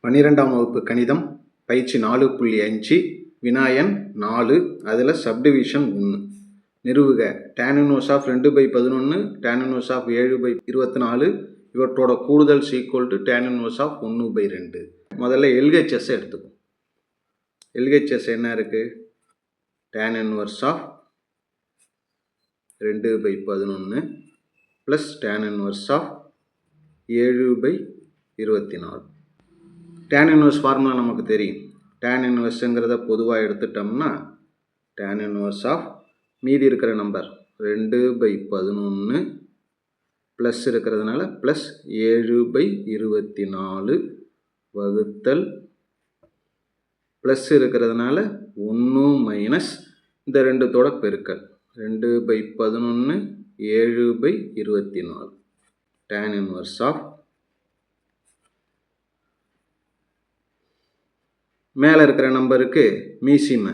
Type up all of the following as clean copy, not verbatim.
12ஆம் வகுப்பு கணிதம் பயிற்சி 4.5 வினாயன் 4 அதில் subdivision 1 நிறுவுக tan inverse of 2/11 tan inverse of 7/24 இவற்றோட கூடுதல் equal to tan inverse of 1/2. முதல்ல LHS எடுத்துப்போம். LHS என்ன இருக்கு? tan inverse of 2/11 plus tan inverse of 7/24. tan inverse formula நமக்கு தெரியும். tan inverseங்கிறத பொதுவாக எடுத்துட்டோம்னா tan inverse of மீதி இருக்கிற நம்பர் 2/11 ப்ளஸ் இருக்கிறதுனால ப்ளஸ் 7/24 வகுத்தல் ப்ளஸ் இருக்கிறதுனால 1 மைனஸ் இந்த ரெண்டுத்தோட பெருக்கல் 2/11 7/24 tan inverse of மேலே இருக்கிற நம்பருக்கு மீசிமை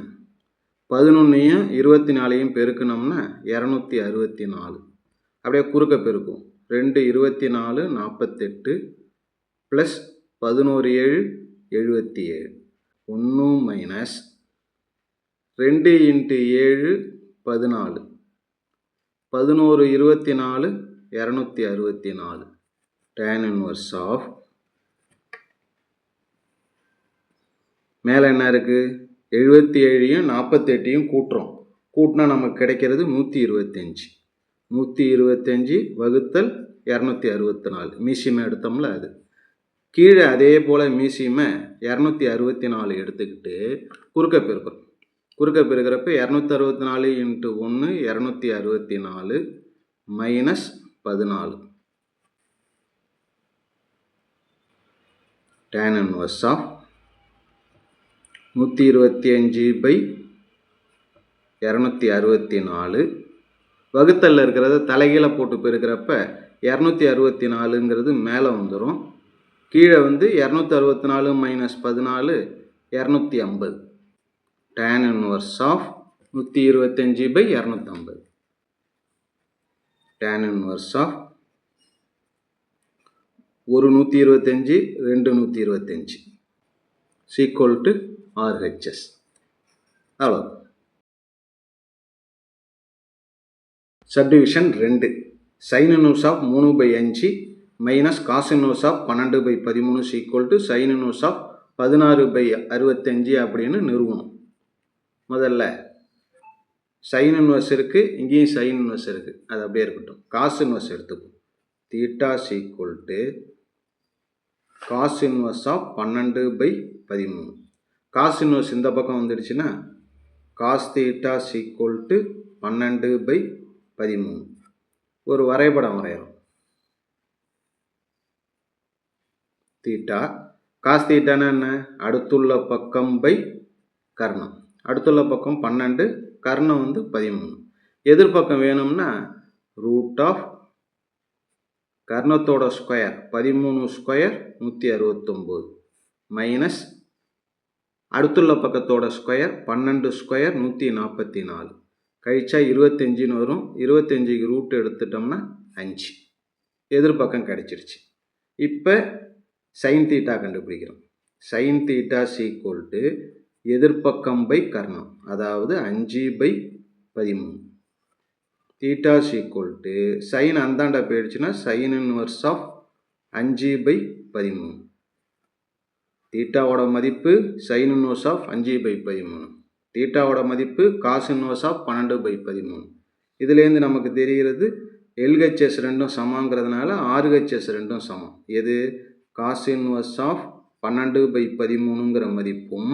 11ஐயும் 24ஐயும் பெருக்கணும்னா 264 அப்படியே குறுக்க பெருக்கும் 2 24 48 plus 11 7 77 1 minus 2 × 7 14 11 24 264 tan inverse of மேலே என்ன இருக்குது 77ஐயும் 48ஐயும் கூட்டினா நமக்கு கிடைக்கிறது 125 வகுத்தல் 264 மீசிமை எடுத்தோம்ல அது கீழே அதே போல் மீசிமை 264 எடுத்துக்கிட்டு குறுக்க பெருக்கிறப்ப 264 × 1 264 மைனஸ் 14 tan inverse of 125/264 வகுத்தலில் இருக்கிறத தலைகீழ போட்டு பெருக்கிறப்ப 264ங்கிறது மேலே வந்துடும். கீழே 264 minus 14 250 tan inverse of 125/250 tan inverse of ஒரு 125 2 125 equal to RHS. அவ்வளோ. Subdivision 2 sin inverse of 3/5 minus cos inverse of 12/13 equal to sin inverse of 16/65 அப்படின்னு நிறுவனம். முதல்ல sin inverse இருக்குது, இங்கேயும் sin inverse இருக்குது, அது அப்படியே இருக்கட்டும். cos inverse எடுத்துக்கும். theta equal to cos inverse of 12/13. cos inverse இந்த பக்கம் வந்துடுச்சுன்னா cos theta equal to 12/13. ஒரு வரைபடம் வரையணும். தீட்டா cos தீட்டானா என்ன? அடுத்துள்ள பக்கம் பை கர்ணம். அடுத்துள்ள பக்கம் 12, கர்ணம் 13. எதிர்பக்கம் வேணும்னா ரூட் ஆஃப் கர்ணத்தோட ஸ்கொயர் 13 ஸ்கொயர் 169 மைனஸ் அடுத்துள்ள பக்கத்தோட ஸ்கொயர் 12 ஸ்கொயர் 144 கழிச்சா 25ன்னு வரும். 25க்கு ரூட் எடுத்துட்டோம்னா 5. எதிர்பக்கம் கிடைச்சிருச்சு. இப்போ சைன் தீட்டா கண்டுபிடிக்கிறோம். சைன் தீட்டா ஈக்குவல் டு எதிர்பக்கம் பை கர்ணம், அதாவது 5/13. தீட்டா ஈக்குவல் டு சைன் அந்தாண்ட போயிடுச்சுன்னா சைன் இன்வர்ஸ் ஆஃப் 5/13. தீட்டாவோட மதிப்பு சைன் இன்வர்ஸ் ஆஃப் 5/13. தீட்டாவோட மதிப்பு காஸ் இன்வர்ஸ் ஆஃப் 12/13. இதுலேருந்து நமக்கு தெரிகிறது LHS ரெண்டும் சமங்கிறதுனால RHS ரெண்டும் சமம். எது? காஸ் இன்வர்ஸ் ஆஃப் 12/13ங்கிற மதிப்பும்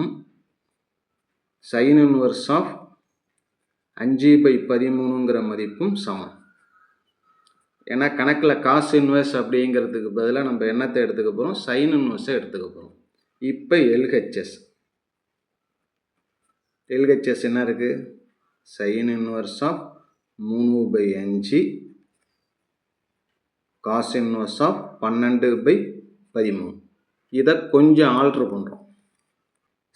சைன் இன்வர்ஸ் ஆஃப் 5/13ங்கிற மதிப்பும் சமம். ஏன்னா கணக்கில் காஸ் இன்வர்ஸ் அப்படிங்கிறதுக்கு பதிலாக நம்ம என்னத்தை எடுத்துக்க போகிறோம்? சைன் இன்வர்ஸை எடுத்துக்க போகிறோம். இப்போ LHS என்ன இருக்குது? Sine inverse of 3/5 cos inverse of 12/13. இதை கொஞ்சம் ஆல்ட்ரு பண்ணுறோம்.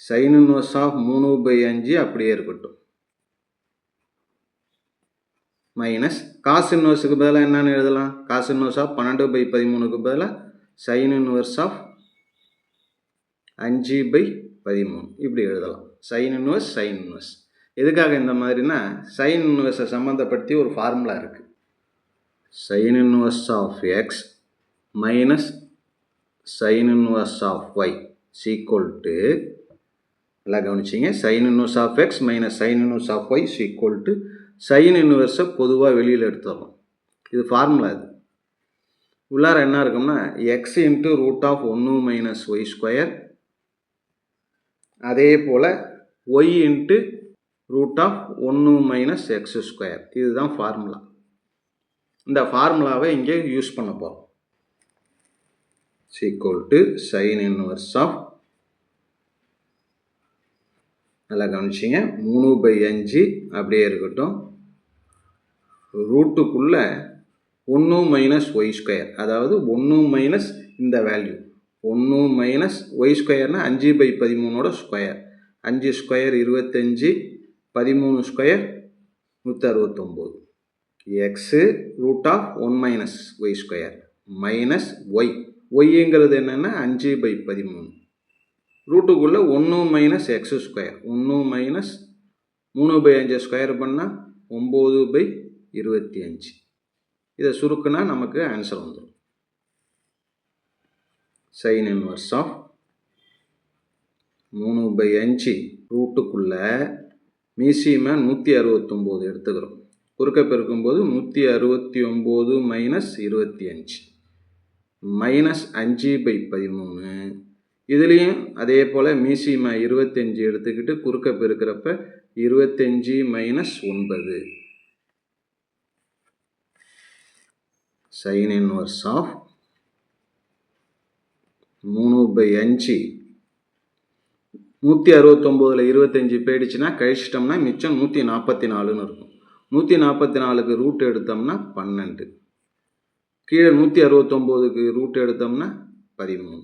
சைன் இன்வர்ஸ் ஆஃப் 3/5 அப்படியே இருக்கட்டும். மைனஸ் காஸ் இன்வர்ஸுக்கு பதிலாக என்னென்னு எழுதலாம்? காஸ் இன்வர்ஸ் ஆஃப் 12/13க்கு பதிலாக சைன் இன்வர்ஸ் ஆஃப் 5/13 இப்படி எழுதலாம். Sine inverse sine inverse. எதுக்காக இந்த மாதிரினா சைன் இன்வர்ஸை சம்மந்தப்படுத்தி ஒரு ஃபார்முலா இருக்குது. Sine inverse of x minus sine inverse of y equal to, எல்லாம் கவனிச்சிங்க, sine inverse of x minus sine inverse of y equal to sine இன்வர்ஸை பொதுவாக வெளியில் எடுத்துடுறோம். இது ஃபார்முலா. இது உள்ளார என்ன இருக்கும்னா x into root of 1 minus y square, அதே போல் y into root of 1 minus x square. இதுதான் ஃபார்முலா. இந்த ஃபார்முலாவை இங்கே யூஸ் பண்ண போகிறோம். equal to sin inverse of, நல்லா கவனிச்சிங்க, 3/5 அப்படியே இருக்கட்டும், ரூட்டுக்குள்ள 1 மைனஸ் ஒய் ஸ்கொயர், அதாவது 1 மைனஸ் இந்த வேல்யூ 1 மைனஸ் ஒய் ஸ்கொயர்னா 5/13ஓட ஸ்கொயர். 5 square 25, 13 square 169. X root of 1 minus y square minus y. ஒய்ங்கிறது என்னென்னா 5/13. ரூட்டுக்குள்ளே 1 minus x square, 1 minus 3/5 square பண்ணால் 9/25. இதை சுருக்குனா நமக்கு ஆன்சர் வந்துடும். சைன் இன்வர்ஸ் ஆஃப் 3/5 ரூட்டுக்குள்ளே மீசியமாக 169 எடுத்துக்கிறோம். குறுக்க பெருக்கும்போது 169 மைனஸ் 25 மைனஸ் 5/13. இதுலேயும் அதே போல் மீசிமா 25 எடுத்துக்கிட்டு குறுக்க பெருக்கிறப்ப 25 மைனஸ் 9. சைன் இன்வர்ஸ் ஆஃப் 3/5 169ல் 25 போயிடுச்சுன்னா கழிச்சிட்டோம்னா மிச்சம் 144ன்னு இருக்கும். 144க்கு ரூட் எடுத்தோம்னா 12. கீழே 169க்கு ரூட் எடுத்தோம்னா 13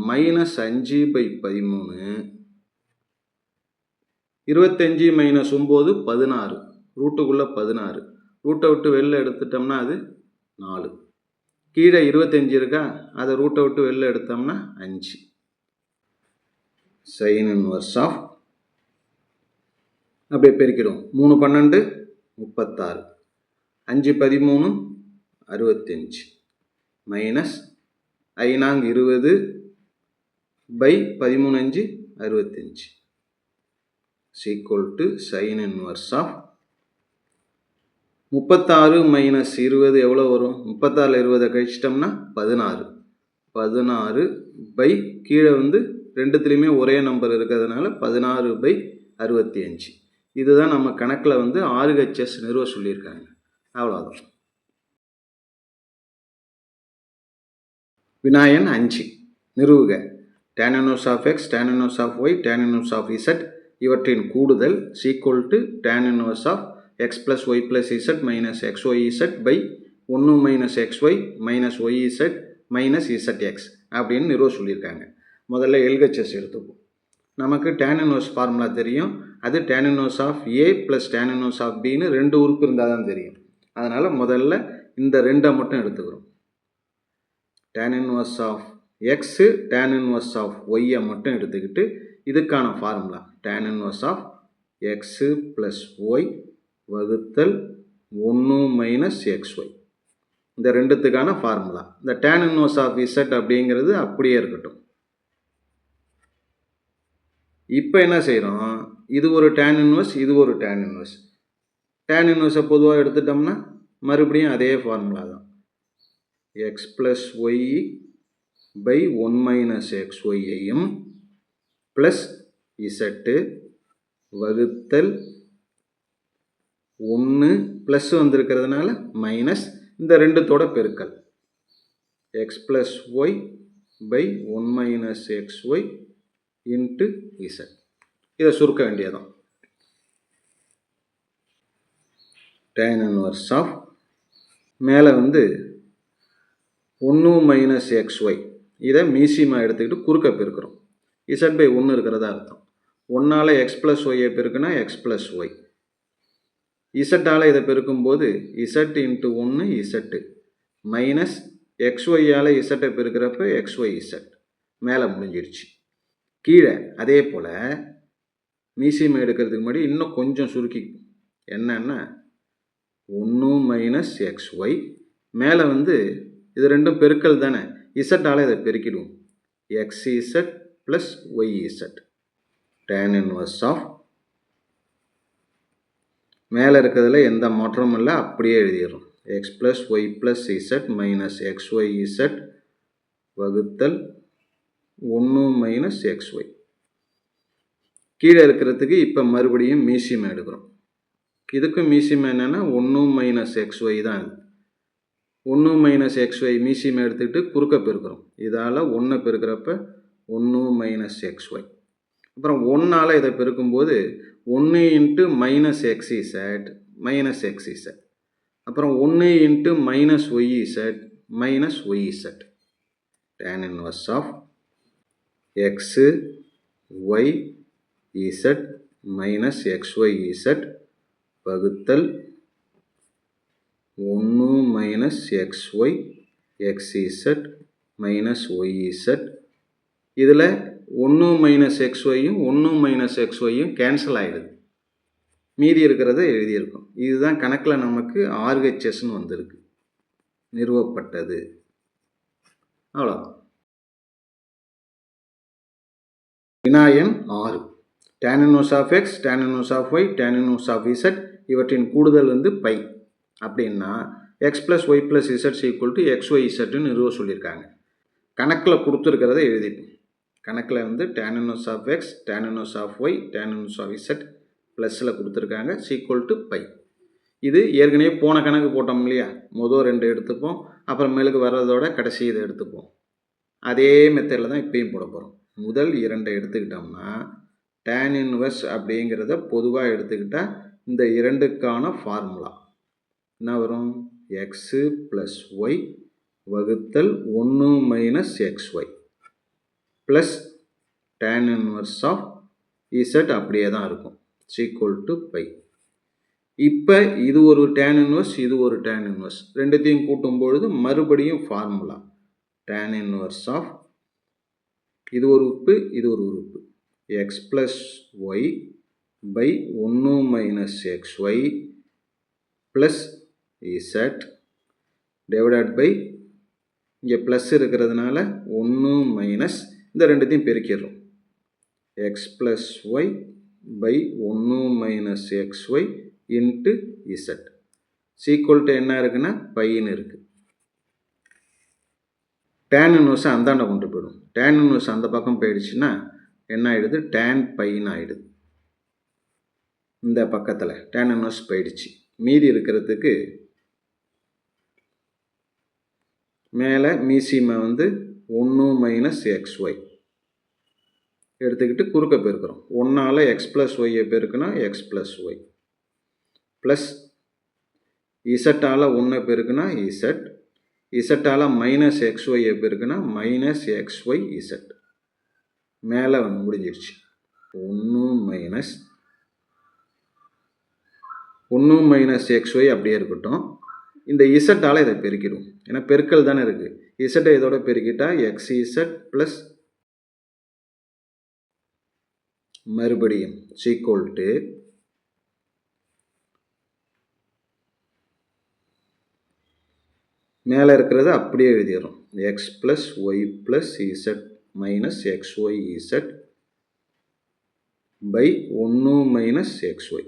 மைனஸ் 5/13. 25 மைனஸ் 9 16, ரூட்டுக்குள்ளே 16. ரூட்டை விட்டு வெளில எடுத்துட்டோம்னா அது 4. கீழே 25 இருக்கா, அதை ரூட்டை விட்டு வெளில எடுத்தோம்னா 5. சைன் இன்வர்ஸ் ஆஃப், அப்படியே பெருக்கிடும், 3 12 36, 5 13 65 minus 5 20 by 13 5 65 is equal to sine inverse of 36 minus 20 எவ்வளோ வரும்? 36ல் 20 கழிச்சிட்டோம்னா 16. 16 பை கீழே ரெண்டுத்துலேயுமே ஒரே நம்பர் இருக்கிறதுனால 16/65. இதுதான் நம்ம கணக்கில் RHS நிறுவ சொல்லியிருக்காங்க. அவ்வளோதான். வினாயன் 5 நிறுவுக. tan inverse of x, tan inverse of y, tan inverse of z இவற்றின் கூடுதல் equal to tan inverse of x plus y plus z minus xyz by 1 minus xy minus yz minus zx அப்படின்னு நிறுவ சொல்லியிருக்காங்க. முதல்ல LHS எடுத்துப்போம். நமக்கு tan inverse formula தெரியும். அது tan inverse of a plus tan inverse of bன்னு 2 உறுப்பு இருந்தால் தான் தெரியும். அதனால் முதல்ல இந்த 2 மட்டும் எடுத்துக்கிறோம். tan inverse of x, tan inverse of y மட்டும் எடுத்துக்கிட்டு இதுக்கான formula tan inverse of x plus y வகுத்தல் 1 மைனஸ் xy. இந்த ரெண்டுத்துக்கான ஃபார்முலா. இந்த tan inverse of z அப்படிங்கிறது அப்படியே இருக்கட்டும். இப்போ என்ன செய்கிறோம், இது ஒரு tan inverse, இது ஒரு tan inverse. tan inverse பொதுவாக எடுத்துட்டோம்னா மறுபடியும் அதே ஃபார்முலா தான். x plus y by 1 minus xy ஐயும் plus z வகுத்தல் 1 ப்ளஸ் வந்திருக்கிறதுனால மைனஸ் இந்த ரெண்டுத்தோட பெருக்கல் x plus y by 1 minus xy into z. இதை சுருக்க வேண்டியதான். tan inverse of மேலே 1 மைனஸ் xy இதை மீசிமா எடுத்துக்கிட்டு குறுக்க பெருக்கிறோம். z by 1 இருக்கிறதா அர்த்தம். 1ஆல் x plus yயை பெருக்குனா x plus y. z-ஆல் இதை பெருக்கும்போது z into 1 z மைனஸ் xy-ஆல் z-ஐ பெருக்கிறப்ப xyz மேலே முடிஞ்சிருச்சு. கீழே அதே போல் மீசியம் எடுக்கிறதுக்கு முன்னாடி இன்னும் கொஞ்சம் சுருக்கி என்னன்னா 1 மைனஸ் எக்ஸ்ஒய் மேலே வந்து இது ரெண்டும் பெருக்கல் தானே, இசட்டால் இதை பெருக்கிடுவோம். X z plus y z tan inverse of மேலே இருக்கிறதுல எந்த மாற்றமும் இல்லை, அப்படியே எழுதிடுறோம். X plus y plus z minus x y z வகுத்தல் 1 மைனஸ் எக்ஸ்ஒய். கீழே இருக்கிறதுக்கு இப்போ மறுபடியும் மீசியம் எடுக்கிறோம். இதுக்கும் மீசியம் என்னென்னா 1 மைனஸ் எக்ஸ்ஒய் தான். இது 1 மைனஸ் எக்ஸ்ஒய் மீசியம் எடுத்துக்கிட்டு குறுக்க பெருக்கிறோம். இதால் 1 பெருக்கிறப்ப 1 மைனஸ் எக்ஸ்ஒய். அப்புறம் 1ஆல் இதை பெருக்கும்போது 1 into minus x z minus x z, அப்புறம் 1 into minus y z minus y z tan inverse of x y z minus x y z வகுத்தல் 1 minus x y x z minus y z. இதில் 1 minus எக்ஸ்ஒய்யும் 1 minus எக்ஸ்ஒய்யும் cancel ஆகிடுது, மீதி இருக்கிறத எழுதியிருக்கோம். இதுதான் கணக்கில் நமக்கு ஆர்ஹெச்எஸ்ன்னு வந்திருக்கு, நிறுவப்பட்டது. அவ்வளோ. வினாயன் 6 tan inverse of x, tan inverse of y, tan inverse of z இவற்றின் கூடுதல் வந்து பை அப்படின்னா x plus y plus z equal to x y இசட்னு நிறுவ சொல்லியிருக்காங்க. கணக்கில் கொடுத்துருக்கிறத எழுதிப்போம். கணக்கில் வந்து tan inverse of x, tan inverse of y, tan inverse of z ப்ளஸில் கொடுத்துருக்காங்க ஈக்குவல் டு பை. இது ஏற்கனவே போன கணக்கு போட்டோம் இல்லையா, மொதல் 2 எடுத்துப்போம், அப்புறம் மேலுக்கு வர்றதோட கடைசி இதை எடுத்துப்போம். அதே மெத்தடில் தான் இப்பயும் போட போகிறோம். முதல் 2 எடுத்துக்கிட்டோம்னா tan இன்வெர்ஸ் அப்படிங்கிறத பொதுவாக எடுத்துக்கிட்டால் இந்த 2க்கான ஃபார்முலா என்ன வரும், எக்ஸு ப்ளஸ் ஒய் வகுத்தல் 1 minus x y plus tan inverse of z அப்படியே தான் இருக்கும் ஈக்குவல் டு பை. இப்போ இது ஒரு tan இன்வெர்ஸ், இது ஒரு tan இன்வெர்ஸ், ரெண்டுத்தையும் கூட்டும்பொழுது மறுபடியும் ஃபார்முலா tan இன்வெர்ஸ் ஆஃப் இது ஒரு உறுப்பு, இது ஒரு உறுப்பு, x plus y by 1 minus x y plus z divided by இங்கே ப்ளஸ் இருக்கிறதுனால 1 மைனஸ் இந்த ரெண்டுத்தையும் பெருக்கிடுறோம். X plus y by 1 minus x y into z equal to என்ன இருக்குன்னா பைன்னு இருக்குது. tan இன்வெர்ஸை அந்தாண்ட கொண்டு போயிடும். tan இன்வெர்ஸ் அந்த பக்கம் போயிடுச்சுன்னா என்ன ஆகிடுது, tan பைன்னு ஆகிடுது. இந்த பக்கத்தில் tan இன்வெர்ஸ் போயிடுச்சு. மீதி இருக்கிறதுக்கு மேலே மீசியமை வந்து 1 மைனஸ் எக்ஸ்ஒய் எடுத்துக்கிட்டு குறுக்க பெருக்கிறோம். 1ஆல் எக்ஸ் ப்ளஸ் ஒய்யை பெருக்குனா எக்ஸ் ப்ளஸ் ஒய் ப்ளஸ் இசட்டால் 1 பெருக்குனா இசட், இசட்டால் மைனஸ் எக்ஸ்ஒய்யை பெருக்குனா மைனஸ் எக்ஸ்ஒய் இசட். மேலே வந்து முடிஞ்சிடுச்சு. 1 மைனஸ் எக்ஸ்ஒய் அப்படியே இருக்கட்டும். இந்த இசட்டால் இதை பெருக்கிடும், ஏன்னா பெருக்கல் தானே இருக்குது. இசட்டை இதோட பெருக்கிட்டா எக்ஸ் இசட் ப்ளஸ் மறுபடியும் ஈக்குவல் டு மேலே இருக்கிறத அப்படியே எழுதிடுறோம். X plus y plus z minus x y z by 1 minus x y.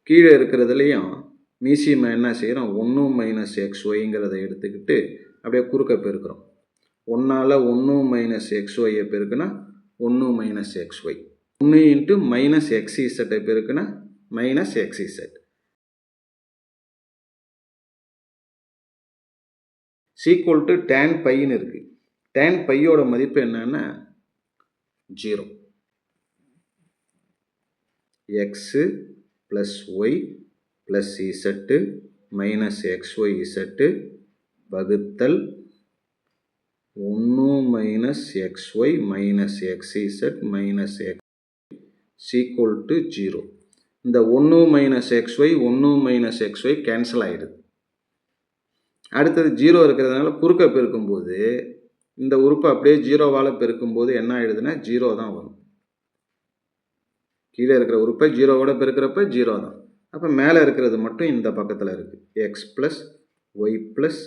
கீழே இருக்கிறதுலையும் மீசியம் என்ன செய்கிறோம், 1 மைனஸ் எக்ஸ்ஒய்ங்கிறத எடுத்துக்கிட்டு அப்படியே குறுக்க பெருக்கிறோம். 1ஆல் 1 மைனஸ் எக்ஸ்ஒய்யை பெருக்குனா 1 minus x y, 1 into minus x இசட்டை பெருக்குனா minus x z equal to tan பைன்னு இருக்குது. tan பையோட மதிப்பு என்னன்னா 0. X plus y plus z minus x y z வகுத்தல் 1 minus x y minus x z minus x equal to 0. இந்த 1 minus x y 1 minus x y cancel ஆகிடுது. அடுத்தது 0 இருக்கிறதுனால குறுக்க பெருக்கும்போது இந்த உறுப்பை அப்படியே ஜீரோவால் பெருக்கும்போது என்ன ஆகிடுதுன்னா 0 தான் வரும். கீழே இருக்கிற உறுப்பை ஜீரோவோட பெருக்கிறப்ப 0 தான். அப்போ மேலே இருக்கிறது மட்டும் இந்த பக்கத்தில் இருக்குது. X plus y plus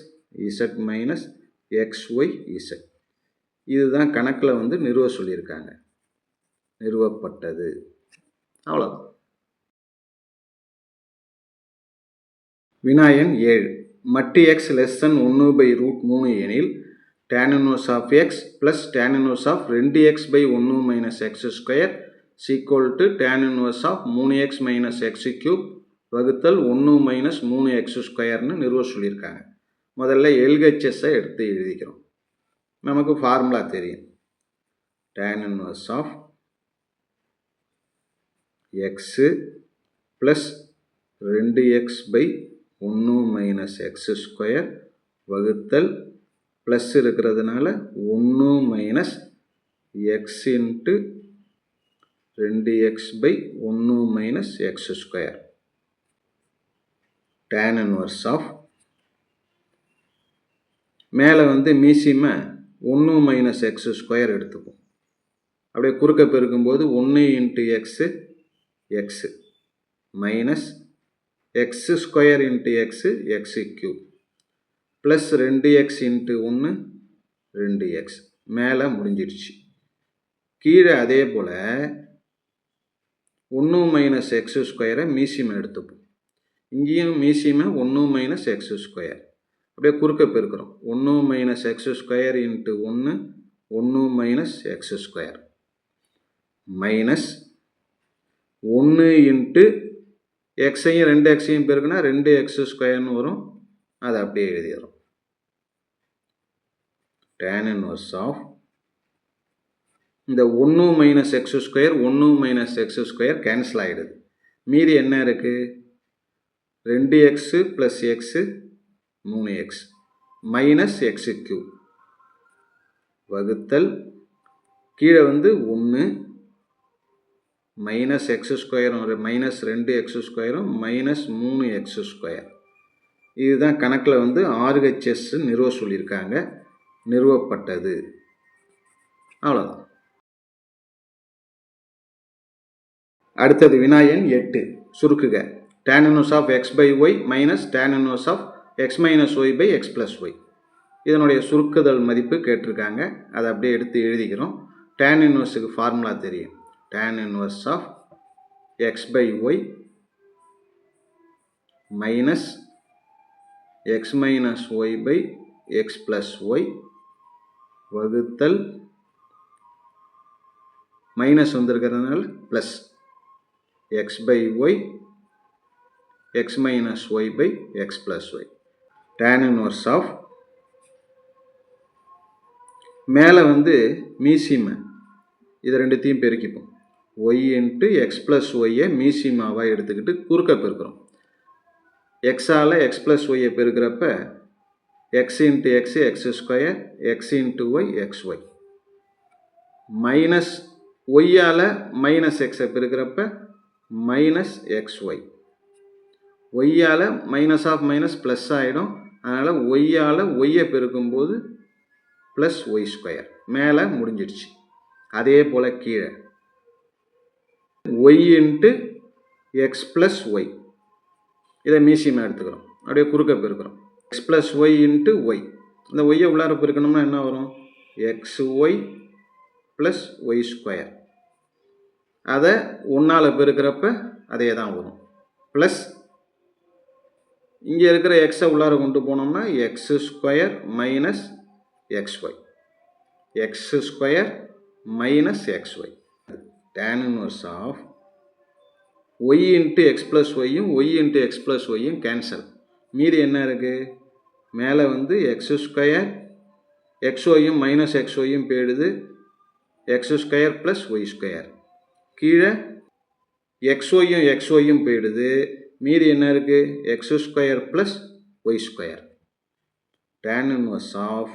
z minus x y z. இதுதான் கணக்கில் வந்து நிறுவ சொல்லியிருக்காங்க. நிறுவப்பட்டது. அவ்வளோதான். வினாயன் 7. மட்டு எக்ஸ் லெஸ் தென் 1/√3 எனில் tan inverse of x plus tan inverse of 2x/1 minus x square equal to tan inverse of 3x minus x cube வகுத்தல் 1 minus 3x ஸ்கொயர்னு நிறுவ சொல்லியிருக்காங்க. முதல்ல எல்ஹெச்எஸ்ஸை எடுத்து எழுதிக்கிறோம். நமக்கு ஃபார்முலா தெரியும். tan inverse of x plus 2x/1 minus x square வகுத்தல் ப்ளஸ் இருக்கிறதுனால 1 minus X into 2x/1 minus x square. tan inverse of மேலே வந்து மீசிமை 1 மைனஸ் எக்ஸ் ஸ்கொயர் எடுத்துக்கும். அப்படியே குறுக்க பெருக்கும்போது 1 into x x minus x square into x x cube plus 2x into 1 2x மேலே முடிஞ்சிடுச்சு. கீழே அதே போல் 1 மைனஸ் எக்ஸ் ஸ்கொயரை மீசிமை எடுத்துப்போம். இங்கேயும் மீசிமை 1 மைனஸ் எக்ஸ் ஸ்கொயர். அப்படியே குறுக்க பெருக்கிறோம். 1 minus x square into 1 1 minus x square minus 1 into எக்ஸையும் 2xையும் பெருக்குனா 2x ஸ்கொயர்னு வரும். அதை அப்படியே எழுதிடுறோம். tan inverse of இந்த 1 minus x square 1 minus x square cancel ஆகிடுது. மீதி என்ன இருக்குது? 2x plus x 3x minus x cube வகுத்தல் கீழே வந்து 1 மைனஸ் எக்ஸ் ஸ்கொயரும் மைனஸ் 2x ஸ்கொயரும் மைனஸ் 3x ஸ்கொயர். இதுதான் கணக்கில் வந்து ஆர்ஹெச்எஸ் நிறுவ சொல்லியிருக்காங்க. நிறுவப்பட்டது. அவ்வளோதான். அடுத்தது வினாயன் 8. சுருக்குக. tan inverse of x/y minus tan inverse of x minus y/x plus y. இதனுடைய சுருக்குதல் மதிப்பு கேட்டிருக்காங்க. அதை அப்படியே எடுத்து எழுதிக்கிறோம். tan inverseக்கு ஃபார்முலா தெரியும். tan inverse of x/y minus x minus y/x plus y வகுத்தல் மைனஸ் வந்திருக்கிறதுனால plus x/y x minus y/x plus y. tan inverse of மேலே வந்து மீசிமை இது ரெண்டுத்தையும் பெருக்கிப்போம். y இன்ட்டு எக்ஸ் ப்ளஸ் ஒய்யை மீசிமாவாக எடுத்துக்கிட்டு குறுக்க பெருக்கிறோம். எக்ஸால் எக்ஸ் ப்ளஸ் ஒய்யை பெருக்கிறப்ப x into x x square x into y x y minus ஒய்யால் மைனஸ் எக்ஸை பெருக்கிறப்ப மைனஸ் எக்ஸ் ஒய். ஒய்யால் மைனஸ் ஆஃப் மைனஸ் ப்ளஸ் ஆகிடும். அதனால் ஒய்யால் ஒய்யை பெருக்கும்போது ப்ளஸ் ஒய் ஸ்கொயர் மேலே முடிஞ்சிடுச்சு. அதே போல் கீழே y into x plus y இதை மீசியமாக எடுத்துக்கிறோம். அப்படியே குறுக்க பெருக்கிறோம். X plus y into y. இந்த ஒய்யை உள்ளார பெருக்கணும்னா என்ன வரும்? X y plus y square. அதை ஒன்றால் பெருக்கிறப்ப அதே தான் வரும். ப்ளஸ் இங்கே இருக்கிற எக்ஸை உள்ளார கொண்டு போனோம்னா x square minus x y x square minus x y. tan inverse of y into x plus ஒய்யும் ஒய் இன்ட்டு எக்ஸ் ப்ளஸ் ஒய்யும் கேன்சல். மீதி என்ன இருக்குது? மேலே வந்து எக்ஸ் ஸ்கொயர் எக்ஸ் ஒய்யும் மைனஸ் எக்ஸ் ஒய்யும் போயிடுது. X square plus y square. கீழே எக்ஸ் ஒய்யும் போயிடுது. மீதி என்ன இருக்குது? X square plus y square. tan inverse of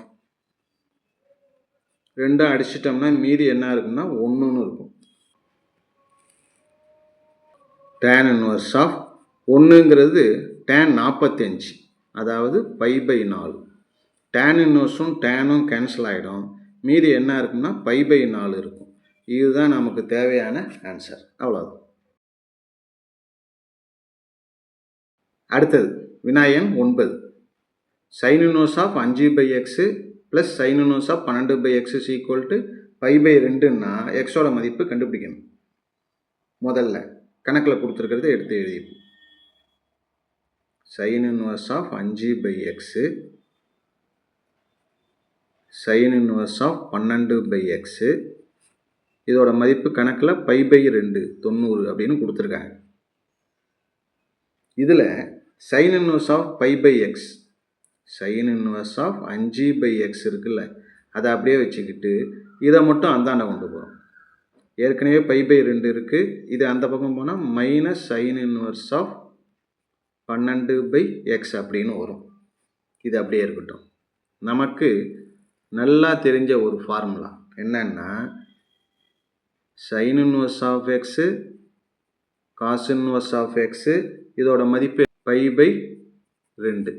ரெண்டும் அடிச்சிட்டோம்னா மீதி என்ன இருக்குன்னா 1ன்னு இருக்கும். tan inverse of 1ங்கிறது tan 45, அதாவது π/4. டேன் இன்வர்ஸும் டேனும் கேன்சல் ஆகிடும். மீதி என்ன இருக்குன்னா π/4 இருக்கும். இதுதான் நமக்கு தேவையான ஆன்சர். அவ்வளோதான். அடுத்தது வினாயன் 9. sin inverse of 5/x plus sin inverse of 12/x is equal to π/2ன்னா எக்ஸோட மதிப்பு கண்டுபிடிக்கணும். முதல்ல கணக்கில் கொடுத்துருக்கிறத எடுத்து எழுதிப்போம். sin inverse of 5/x sin inverse of 12/x இதோட மதிப்பு கணக்கில் π/2 90 அப்படின்னு கொடுத்துருக்காங்க. இதில் sin inverse of π/x sin inverse of 5/x இருக்குல்ல, அதை அப்படியே வச்சுக்கிட்டு இதை மட்டும் அந்தாண்ட கொண்டு போகிறோம். ஏற்கனவே π/2 இருக்குது. இது அந்த பக்கம் போனால் minus sin inverse of 12/x அப்படின்னு வரும். இது அப்படியே இருக்கட்டும். நமக்கு நல்லா தெரிஞ்ச ஒரு ஃபார்முலா என்னன்னா sin inverse of x cos inverse of x இதோட மதிப்பு π/2.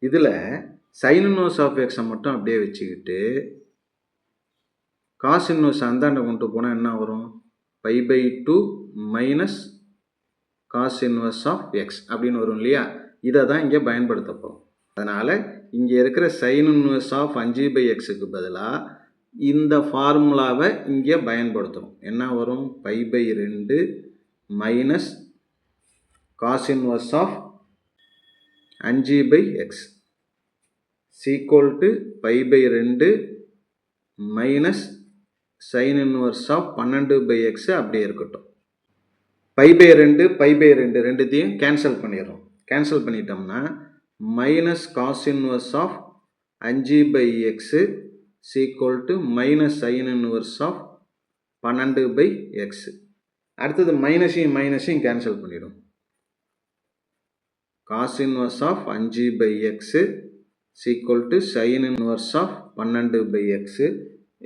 இதில் sin inverse of x மட்டும் அப்படியே வச்சுக்கிட்டு cos inverse அந்தாண்ட கொண்டு போனால் என்ன வரும்? π/2 minus cos inverse of x அப்படின்னு வரும் இல்லையா? இதை தான் இங்கே பயன்படுத்த போகிறோம். அதனால் இங்கே இருக்கிற sin inverse of 5/xக்கு பதிலாக இந்த ஃபார்முலாவை இங்கே பயன்படுத்தணும். என்ன வரும்? π/2 minus cos inverse of 5/x equal to π/2 minus sin inverse of 12/x அப்படியே இருக்கட்டும். π/2 ரெண்டுத்தையும் கேன்சல் பண்ணிடுறோம். கேன்சல் பண்ணிட்டோம்னா minus cos inverse of 5/x equal to minus sin inverse of 12/x. அடுத்தது மைனஸையும் கேன்சல் பண்ணிடும். cos inverse of 5/x equal to sin inverse of 12/x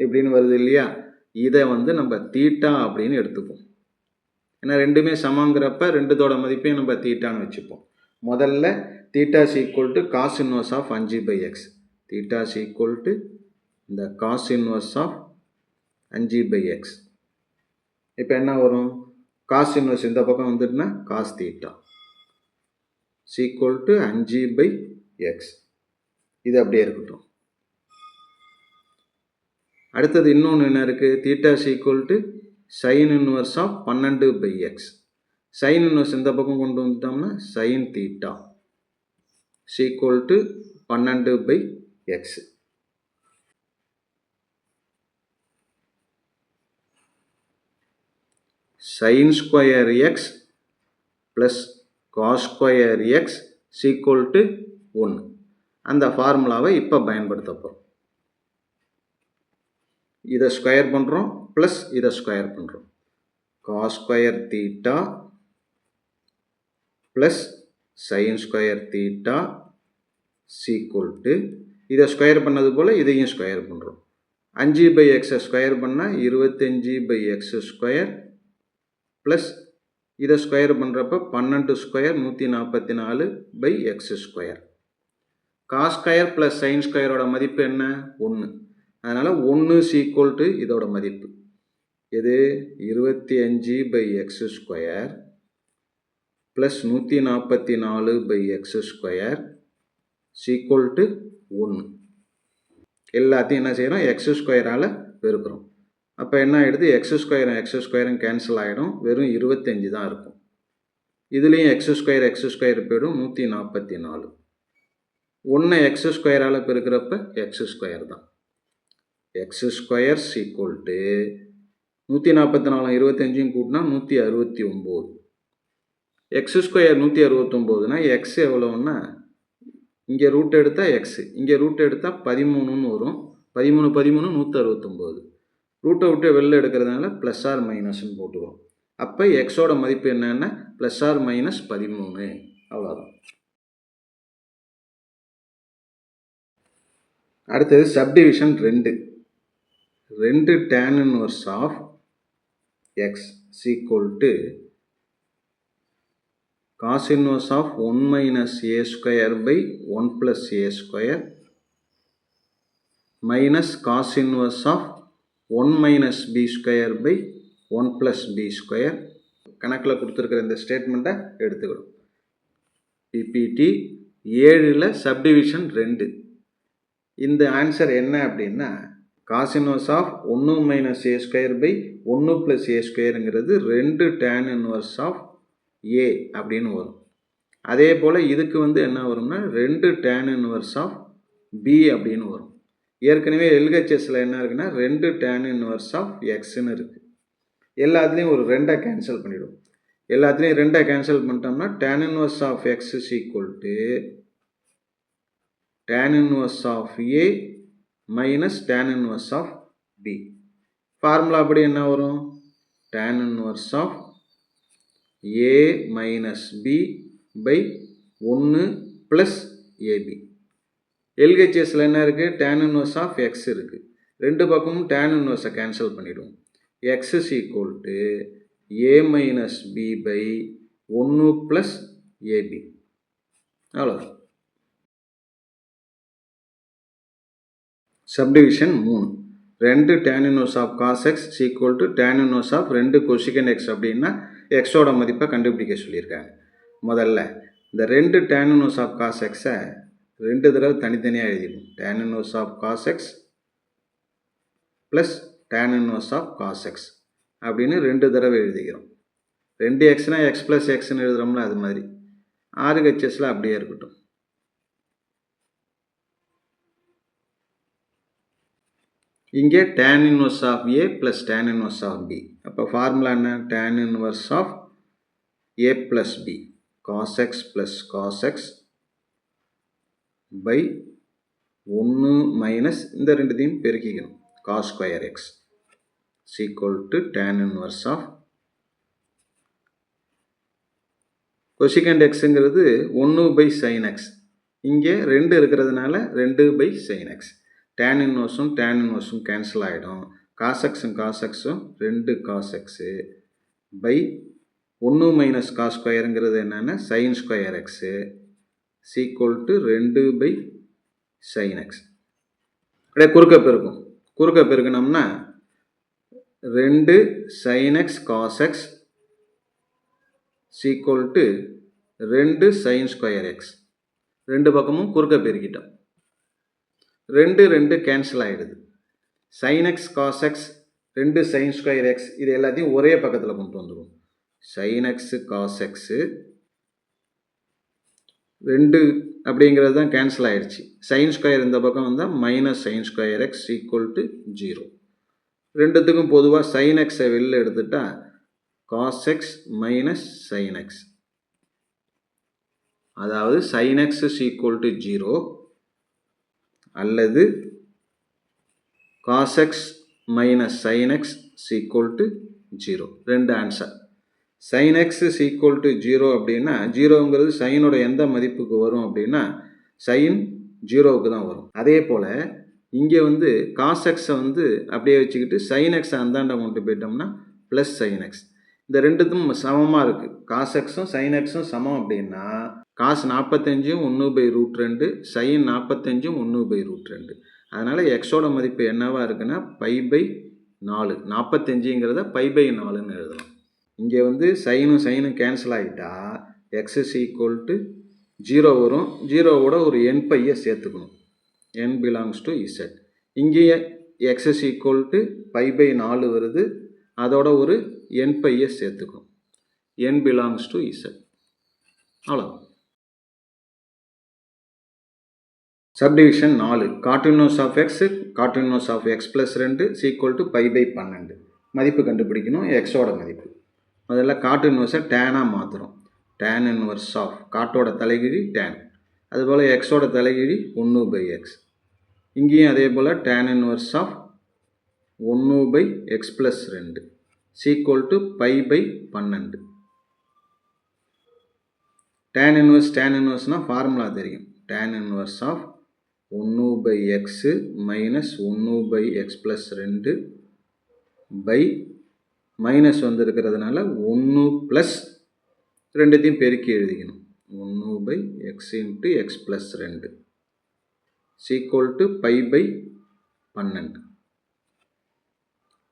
இப்படின்னு வருது இல்லையா? இதை நம்ம தீட்டா அப்படின்னு எடுத்துப்போம். ஏன்னா ரெண்டுமே சமங்கிறப்ப ரெண்டுத்தோட மதிப்பையும் நம்ம தீட்டான்னு வச்சுப்போம். முதல்ல theta equal to cos inverse of 5/x. Theta equal to இந்த காஸ் இன்வர்ஸ் ஆஃப் 5/x. இப்போ என்ன வரும்? காஸ் இன்வர்ஸ் இந்த பக்கம் வந்துட்டுனா cos theta equal to 5/x. இது அப்படியே இருக்கட்டும். அடுத்தது இன்னொன்று என்ன இருக்குது? Theta equal to sine inverse of 12/x. Sine inverse இந்த பக்கம் கொண்டு வந்துட்டோம்னா sine theta equal to 12/x. Sine square x plus cos square x equal to 1. அந்த ஃபார்முலாவை இப்போ பயன்படுத்த போகிறோம். இதை ஸ்கொயர் பண்ணுறோம் ப்ளஸ் இதை ஸ்கொயர் பண்ணுறோம். Cos square theta plus sine square theta equal to இதை ஸ்கொயர் பண்ணது போல் இதையும் ஸ்கொயர் பண்ணுறோம். 5/x ஸ்கொயர் பண்ணால் 25/x ஸ்கொயர் ப்ளஸ் இதை ஸ்கொயர் பண்ணுறப்ப 12 square 144/x square. Cos square plus sine ஸ்கொயரோட மதிப்பு என்ன? 1. அதனால் 1 ஈக்குவல் டு இதோட மதிப்பு இது 25/x square plus 144/x square equal to 1. எல்லாத்தையும் என்ன செய்கிறோம்? எக்ஸ் ஸ்கொயரால் பெருக்கிறோம். அப்போ என்ன ஆகிடுது? எக்ஸ் ஸ்கொயரும் கேன்சல் ஆகிடும். வெறும் 25 தான் இருக்கும். இதுலேயும் எக்ஸ் ஸ்கொயர் போய்டும். 144. 1 எக்ஸ் ஸ்கொயரால் பெருக்கிறப்ப எக்ஸ் ஸ்கொயர் தான். எக்ஸ் ஸ்கொயர் ஈக்குவல் டு 144 25 கூட்டினா 169. எக்ஸ் ஸ்கொயர் 169னா எக்ஸ் எவ்வளோன்னா இங்கே ரூட் எடுத்தால் எக்ஸு, இங்கே ரூட் எடுத்தால் 13ன்னு வரும். 13 169. ரூட்டை விட்டு வெளில எடுக்கிறதுனால ப்ளஸ் ஆர் மைனஸ்ன்னு போட்டுக்கிறோம். அப்போ எக்ஸோட மதிப்பு என்னென்னா ப்ளஸ் ஆர் மைனஸ் 13. அவ்வளோதான். அடுத்தது subdivision 2 tan inverse of x equal to cos inverse of 1 minus a square by 1 plus a square minus cos inverse of 1 minus b square by 1 plus b square. கணக்கில் கொடுத்துருக்கிற இந்த ஸ்டேட்மெண்ட்டை எடுத்துக்கணும். PPT 7ல் subdivision 2. இந்த answer என்ன அப்படின்னா cos inverse of 1 minus a square by 1 plus a ஸ்கொயருங்கிறது 2 டேன் இன்வர்ஸ் ஆஃப் ஏ அப்படின்னு வரும். அதே போல் இதுக்கு வந்து என்ன வரும்னா 2 டேன் இன்வர்ஸ் ஆஃப் பி அப்படின்னு வரும். ஏற்கனவே எல்ஹெச்எஸில் என்ன இருக்குன்னா 2 டேன் இன்வர்ஸ் ஆஃப் எக்ஸ்ன்னு இருக்குது. எல்லாத்துலேயும் ஒரு 2 கேன்சல் பண்ணிவிடும். எல்லாத்துலேயும் 2 கேன்சல் பண்ணிட்டோம்னா tan inverse of x is equal to tan inverse of A minus tan inverse of B. Formula அப்படி என்ன வரும்? tan inverse of A minus B by 1 plus AB. LHSல என்ன இருக்குது? tan inverse of X இருக்குது. ரெண்டு பக்கமும் tan inverse cancel பண்ணிவிடும். X is equal to A minus B by 1 plus AB. அவ்வளோதான். Subdivision 3. 2 tan inverse of cos x is equal to tan inverse of 2 cosecant x அப்படின்னா எக்ஸோட மதிப்பை கண்டுபிடிக்க சொல்லியிருக்காங்க. முதல்ல இந்த 2 tan inverse of cos x-ஐ 2 தடவை தனித்தனியாக எழுதிடும். tan inverse of cos x plus tan inverse of cos x அப்படின்னு 2 தடவை எழுதிக்கிறோம். 2xனா x ப்ளஸ் எக்ஸ்ன்னு எழுதுகிறோம்ல, அது மாதிரி RHSல அப்படியே இருக்கட்டும். இங்கே tan inverse of A plus tan inverse of B. அப்போ ஃபார்முலா என்ன? tan inverse of A plus B cos x plus cos x by 1 minus இந்த ரெண்டுத்தையும் பெருக்கிக்கணும் cos square x is equal to tan inverse of cosecant xங்கிறது 1 by sin x. இங்கே 2 இருக்கிறதுனால 2 by sin x. tan inverseம் tan inverseம் cancel ஆகிடும். cos xம் cos xம் 2 cos x by 1 minus cos ஸ்கொயருங்கிறது என்னென்னா sin square x is equal to 2 by sin x. அப்படியே குறுக்க பெருக்கணும்னா 2 sin x cos x is equal to 2 sin square x. ரெண்டு பக்கமும் குறுக்க பெருக்கிட்டோம். 2 கேன்சல் ஆகிடுது. sin x cos x 2 sin square x இது எல்லாத்தையும் ஒரே பக்கத்தில் கொண்டு வந்துடும். sin x cos x 2 அப்படிங்கிறது தான் கேன்சல் ஆகிடுச்சு. sin ஸ்கொயர் இந்த பக்கம் வந்தால் minus sin square x equal to 0. ரெண்டுத்துக்கும் பொதுவாக sin x வெளில எடுத்துட்டா cos x minus sin x, அதாவது sin x is equal to 0 அல்லது cos x minus sin x is equal to 0. ரெண்டு answer. sin x is equal to 0 அப்படின்னா 0ங்கிறது சைனோட எந்த மதிப்புக்கு வரும் அப்படின்னா sin 0க்கு தான் வரும். அதே போல் இங்கே வந்து cos x அப்படியே வச்சுக்கிட்டு sin x அந்தாண்ட கொண்டு போயிட்டோம்னா ப்ளஸ் sin x. இந்த ரெண்டுத்தும் சமமாக இருக்குது. cos xம் sin xம் சமம் அப்படின்னா cos 45 1/√2 sin 45 1/√2. அதனால் எக்ஸோட மதிப்பு என்னவா இருக்குன்னா π/4. 45ங்கிறத π/4ன்னு எழுதலாம். இங்கே வந்து சைனும் கேன்சல் ஆகிட்டா x is equal to 0 வரும். 0வோட ஒரு nπ சேர்த்துக்கணும். n belongs to z. இங்கேயே x is equal to π/4 வருது. அதோட ஒரு nπ சேர்த்துக்கணும். n belongs to z. அவ்வளோ. Subdivision 4. cot inverse of x cot inverse of x plus 2 is equal to π/12. மதிப்பு கண்டுபிடிக்கணும். எக்ஸோட மதிப்பு முதல்ல cot inverse டேனாக மாற்றுறோம். tan inverse of காட்டோட தலைகீழி tan, அதுபோல் எக்ஸோட தலைகீழி 1/x. இங்கேயும் அதே போல் tan inverse of 1/x plus 2 is equal to π/12. tan inverseனா formula தெரியும். tan inverse of 1/x minus 1/x plus 2 by minus வந்திருக்கிறதுனால 1 plus ரெண்டுத்தையும் பெருக்கி எழுதிக்கணும். 1/x into x plus 2 sequel to π/12.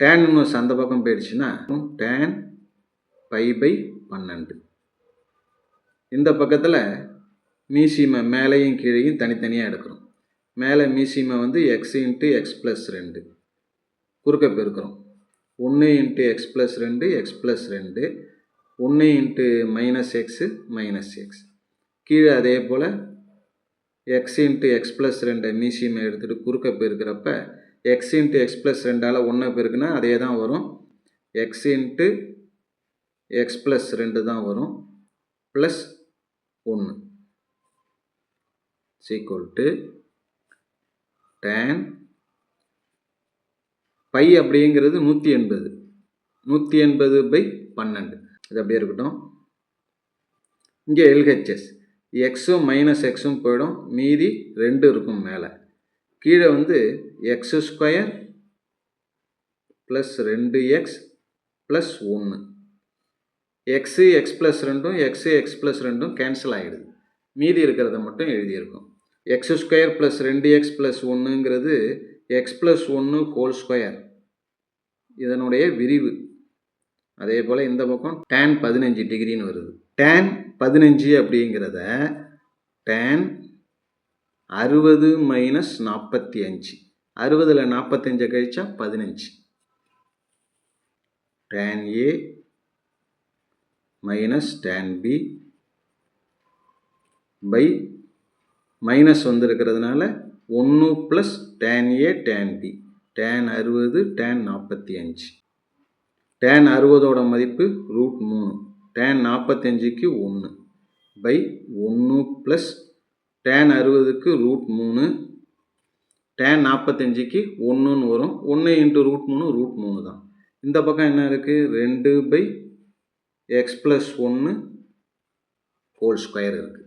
tan inverse அந்த பக்கம் போயிடுச்சுன்னா tan π/12. இந்த பக்கத்தில் மீசிமை மேலேயும் கீழேயும் தனித்தனியாக எடுக்கிறோம். மேலே மீசிமை வந்து எக்ஸ் இன்ட்டு எக்ஸ் ப்ளஸ் 2 குறுக்க பெருக்கிறோம். 1 into x plus 2 X plus 2 1 into minus x minus X. கீழே அதே போல் எக்ஸ் இன்ட்டு எக்ஸ் ப்ளஸ் 2 மீசிமை எடுத்துகிட்டு குறுக்க பெருக்கிறப்ப எக்ஸ் இன்ட்டு எக்ஸ் ப்ளஸ் 2ஆல் 1 பெருக்குன்னா அதே தான் வரும். எக்ஸ் இன்ட்டு எக்ஸ் ப்ளஸ் 2 தான் வரும் ப்ளஸ் 1 சீக்குவல் டு tan π அப்படிங்கிறது 180 180/12. இது அப்படியே இருக்கட்டும். இங்கே எல்ஹெச்எஸ் எக்ஸும் மைனஸ் எக்ஸும் போயிடும், மீதி 2 இருக்கும் மேலே. கீழே வந்து x square plus 2x plus 1 x x plus 2ம் எக்ஸு எக்ஸ் ப்ளஸ் 2ம் கேன்சல் ஆகிடுது. மீதி இருக்கிறத மட்டும் எழுதியிருக்கோம். X square plus 2x plus 1ங்கிறது எக்ஸ் ப்ளஸ் 1 ஹோல் ஸ்கொயர், இதனுடைய விரிவு. அதே போல் இந்த பக்கம் tan 15 டிகிரின்னு வருது. tan 15 அப்படிங்கிறத tan 60 மைனஸ் 45, 60ல் 45 கழிச்சா 15. tan A minus tan B by minus வந்திருக்கிறதுனால 1 plus tan A tan B tan 60 tan 45. tan 60ஓட மதிப்பு √3, tan 45க்கு 1 பை 1 ப்ளஸ் tan 60க்கு √3 tan 45க்கு 1ன்னு வரும். 1 இன்ட்டு √3 √3 தான். இந்த பக்கம் என்ன இருக்குது? 2/x ப்ளஸ் 1 ஹோல் ஸ்கொயர் இருக்குது.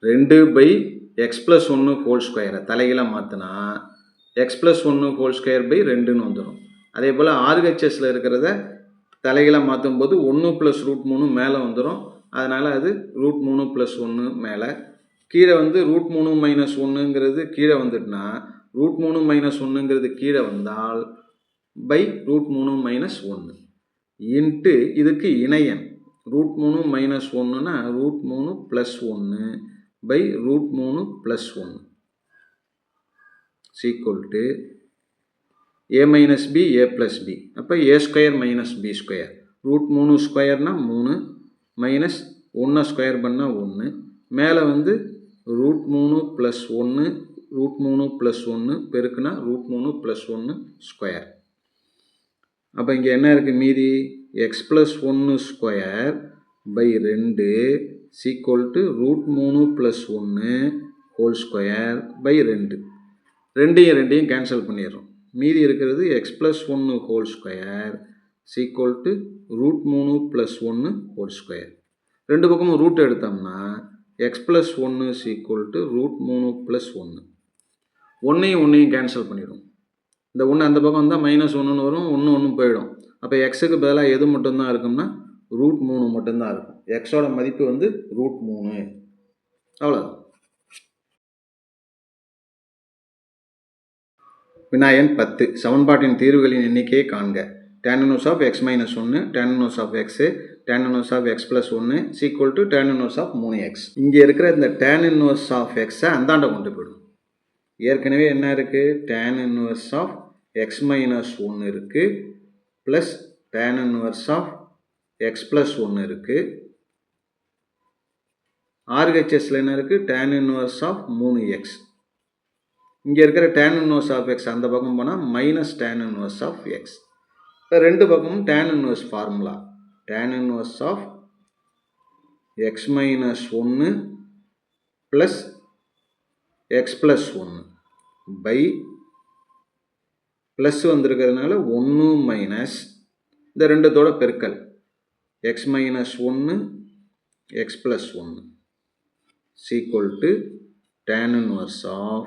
2/x ப்ளஸ் 1 ஹோல் ஸ்கொயரை தலைகீழாக மாற்றினா x plus 1 whole square by 2ன்னு வந்துடும். அதே போல் ஆர்ஹெச்எஸில் இருக்கிறத தலைகீழாக மாற்றும் போது 1 ப்ளஸ் √3 மேலே வந்துடும். அதனால் அது √3 ப்ளஸ் 1 மேலே. கீழே வந்து √3 மைனஸ் 1ங்கிறது கீழே வந்துட்டுனா √3 மைனஸ் 1ங்கிறது கீழே வந்தால் பை √3 மைனஸ் 1 இன்ட்டு இதுக்கு இணையன் √3 மைனஸ் 1னா √3 plus 1 by √3 plus 1 sequel to a minus b a plus b. அப்போ a ஸ்கொயர் மைனஸ் பி ஸ்கொயர். √3 ஸ்கொயர்னால் 3 மைனஸ் 1 ஸ்கொயர் பண்ணால் 1 மேலே வந்து √3 ப்ளஸ் 1 √3 ப்ளஸ் 1 பெருக்குனா √3 ப்ளஸ் 1 ஸ்கொயர். அப்போ இங்கே என்ன இருக்குது மீதி? X plus 1 square by 2 sequel to √3 plus 1 whole square by 2. ரெண்டையும் கேன்சல் பண்ணிடுறோம். மீதி இருக்கிறது x plus 1 whole square is equal to √3 plus 1 whole square. ரெண்டு பக்கமும் ரூட் எடுத்தோம்னா x plus 1 sequel to √3 plus 1. ஒன்றையும் கேன்சல் பண்ணிடும். இந்த 1 அந்த பக்கம் வந்தால் மைனஸ் 1ன்னு வரும், 1 போயிடும். அப்போ எக்ஸுக்கு பதிலாக எது மட்டும்தான் இருக்கும்னா √3 மட்டும்தான் இருக்கும். எக்ஸோட மதிப்பு வந்து √3. அவ்வளோதான். வினாயன் 10 சமன்பாட்டின் தீர்வுகளின் எண்ணிக்கையை காண்க. tan inverse of x minus 1 tan inverse of x tan inverse of x plus 1 equal to tan inverse of 3x. இங்கே இருக்கிற இந்த tan inverse of x அந்தாண்ட கொண்டு போயிடும். ஏற்கனவே என்ன இருக்குது? tan inverse of x minus 1 இருக்குது plus tan inverse of x plus 1 இருக்குது. RHSல என்ன இருக்குது? tan inverse of 3x. இங்கே இருக்கிற tan inverse of x அந்த பக்கம் போனால் minus tan inverse of x. இப்போ ரெண்டு பக்கமும் tan inverse formula. tan inverse of x minus 1 plus x plus 1 by plus வந்திருக்கிறதுனால 1 மைனஸ் இந்த ரெண்டுத்தோட பெருக்கல் x minus 1 x plus 1 equal to tan inverse of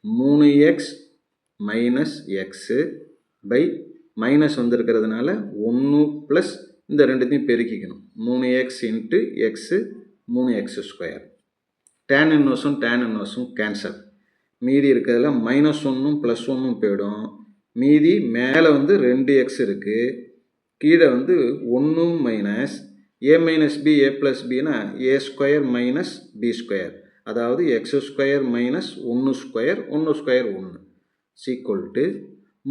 3x minus x by minus வந்திருக்கிறதுனால 1 plus இந்த ரெண்டுத்தையும் பெருக்கிக்கணும். 3x into x 3x². tan இன்வர்ஸும் tan இன்வர்ஸும் கேன்சல். மீதி இருக்கிறதுல -1ம் +1ம் போயிடும். மீதி மேலே 2x இருக்குது, கீழே 1 minus a minus b a plus பின்னா a² - b², அதாவது x² - 1² 1² 1 சீக்குவல் டு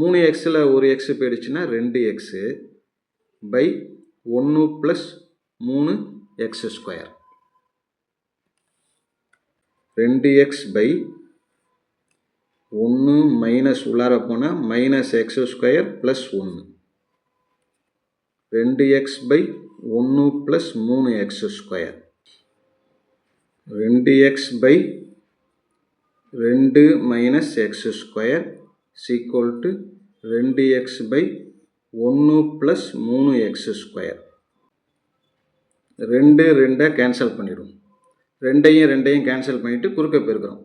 3xல் ஒரு x போயிடுச்சுன்னா 2x by 1 plus 3x². 2x by 1 minus உள்ளார போனால் -x² plus 1. 2x by 1 plus 3x². 2x by 2 minus x² is equal to 2x by 1 plus 3x². 2 2 cancel பண்ணிடும். 2ஐயும் cancel பண்ணிவிட்டு குறுக்க பெருக்கிறோம்.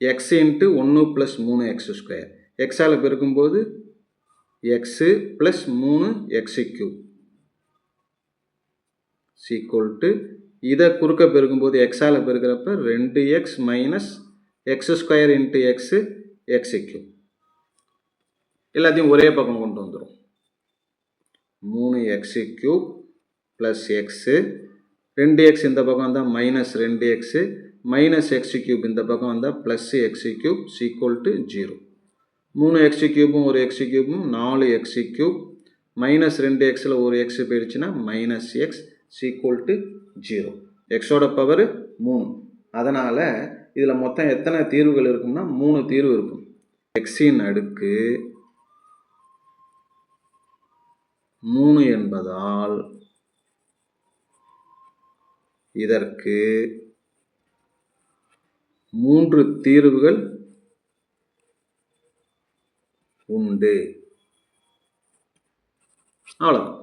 x into 1 plus 3x². எக்ஸால் பெருக்கும்போது x plus 3x³ is equal to இதை குறுக்க பெருக்கும்போது எக்ஸால் பெருக்கிறப்ப 2x minus x² into x x³ எல்லாத்தையும் ஒரே பக்கம் கொண்டு வந்துடும். 3x³ ப்ளஸ் எக்ஸு 2x இந்த பக்கம் வந்தால் -2x மைனஸ் x³ இந்த பக்கம் வந்தால் plus x³ sequel to 0. 3x³ ஒரு x³ 4x³ -2xல் ஒரு x போயிடுச்சுன்னா -x சீக்குவல் டு 0. எக்ஸோட பவர் 3. அதனால் இதில் மொத்தம் எத்தனை தீர்வுகள் இருக்கும்னா 3 தீர்வு இருக்கும். எக்ஸின் அடுக்கு 3 என்பதால் இதற்கு 3 தீர்வுகள் உண்டு. அவ்வளோதான்.